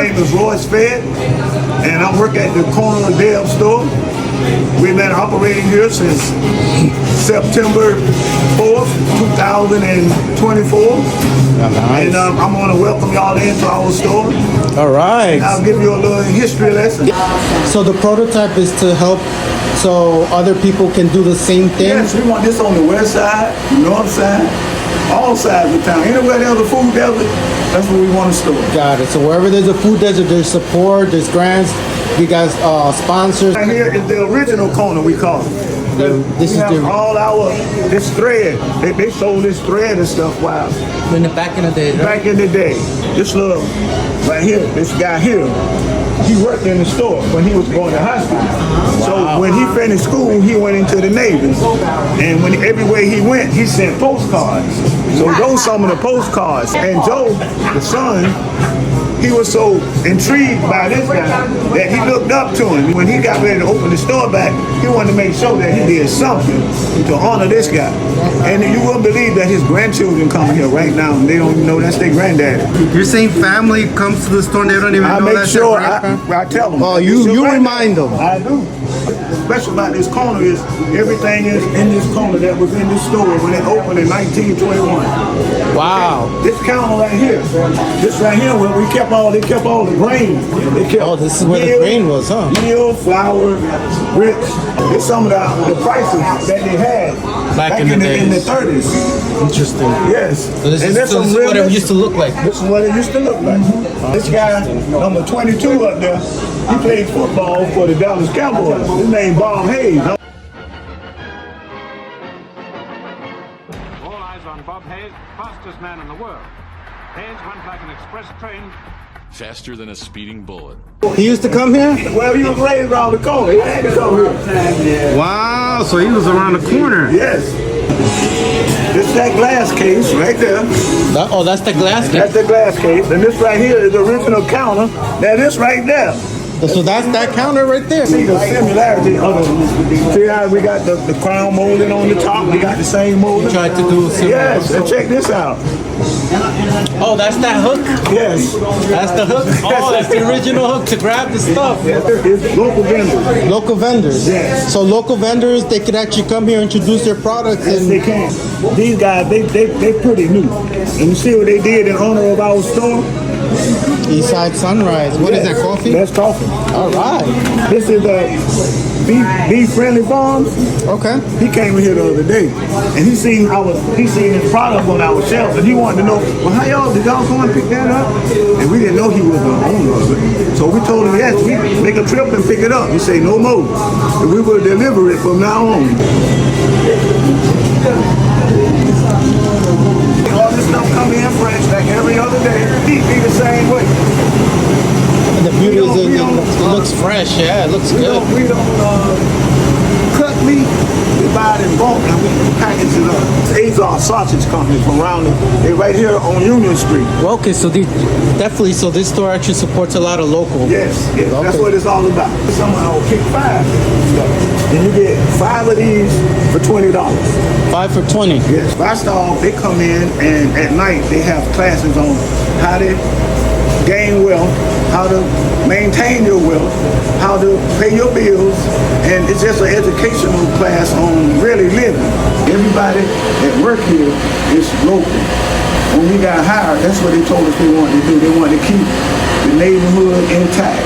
name is Royce Fed, and I work at the corner Dale store. We've been operating here since September 4th, 2024. Nice. And I'm going to welcome y'all into our store. All right. I'll give you a little history lesson. So the prototype is to help so other people can do the same thing? Yes, we want this on the west side, north side, all sides of town. Anywhere there's a food desert, that's where we want to store. Got it. So wherever there's a food desert, there's support, there's grants, you guys sponsors. Right here is the original corner, we call it. This We is have the all this thread. They sold this thread and stuff. Wow. back in the day. Back in the day, this little right here, this guy here, he worked in the store when he was going to high school. So when he finished school, he went into the Navy. And everywhere he went, he sent postcards. So those some of the postcards. And Joe, the son, he was so intrigued by this guy that he looked up to him. When he got ready to open the store back, he wanted to make sure that he did something to honor this guy. And you wouldn't believe that his grandchildren come here right now and they don't even know that's their granddaddy. You're saying family comes to the store and they don't even I know make that's sure their grandpa? I tell them. Oh, you remind them. I do. What's special about this corner is everything is in this corner that was in this store when it opened in 1921. Wow. Okay. This counter right here, where they kept all the grain. They kept This is where the grain was, huh? Meal, flour, grits. It's some of the prices that they had back in the 30s. Interesting. Yes. So this is what it used to look like. This is what it used to look like. This guy, number 22 up there, he played football for the Dallas Cowboys. His name Bob Hayes. All eyes on Bob Hayes, fastest man in the world. Hayes went like an express train. Faster than a speeding bullet. He used to come here? Well, he was raised around the corner. He had to come here. Wow, so he was around the corner. Yes. This is that glass case right there. That's the glass case? That's the glass case. And this right here is the original counter. Now this right there. So that's that counter right there. See the similarity of see how we got the crown molding on the top. We got the same molding. Tried to do similar. Yes, and check this out. Oh, that's that hook? Yes. That's the hook? Oh, that's the original hook to grab the stuff. It's local vendors. Local vendors? Yes. So local vendors, they could actually come here and introduce their products. Yes, they can. These guys, they pretty new. And you see what they did in honor of our store? Eastside Sunrise. What is that, coffee? That's coffee. All right. This is Beef Friendly Farms. Okay. He came in here the other day, and he seen his product on our shelf, and he wanted to know, well, how did y'all go and pick that up? And we didn't know he was the owner of it. So we told him, yes, we make a trip and pick it up. He said, no more. And we will deliver it from now on. All this stuff come in fresh like every other day. Beef be the same way. And the beauty is it looks fresh. Yeah, it looks good. We don't cut meat. We buy it in bulk and we package it up. Azar Sausage Company from Rounding. They're right here on Union Street. Well, okay, so so this store actually supports a lot of local. Yes, yes, Okay. that's what it's all about. Someone will pick 5. And you get 5 of these for $20. 5 for 20. Yes. First off, they come in and at night they have classes on how to gain wealth, how to maintain your wealth, how to pay your bills, and it's just an educational class on really living. Everybody that work here is local. When we got hired, that's what they told us they wanted to do. They wanted to keep the neighborhood intact.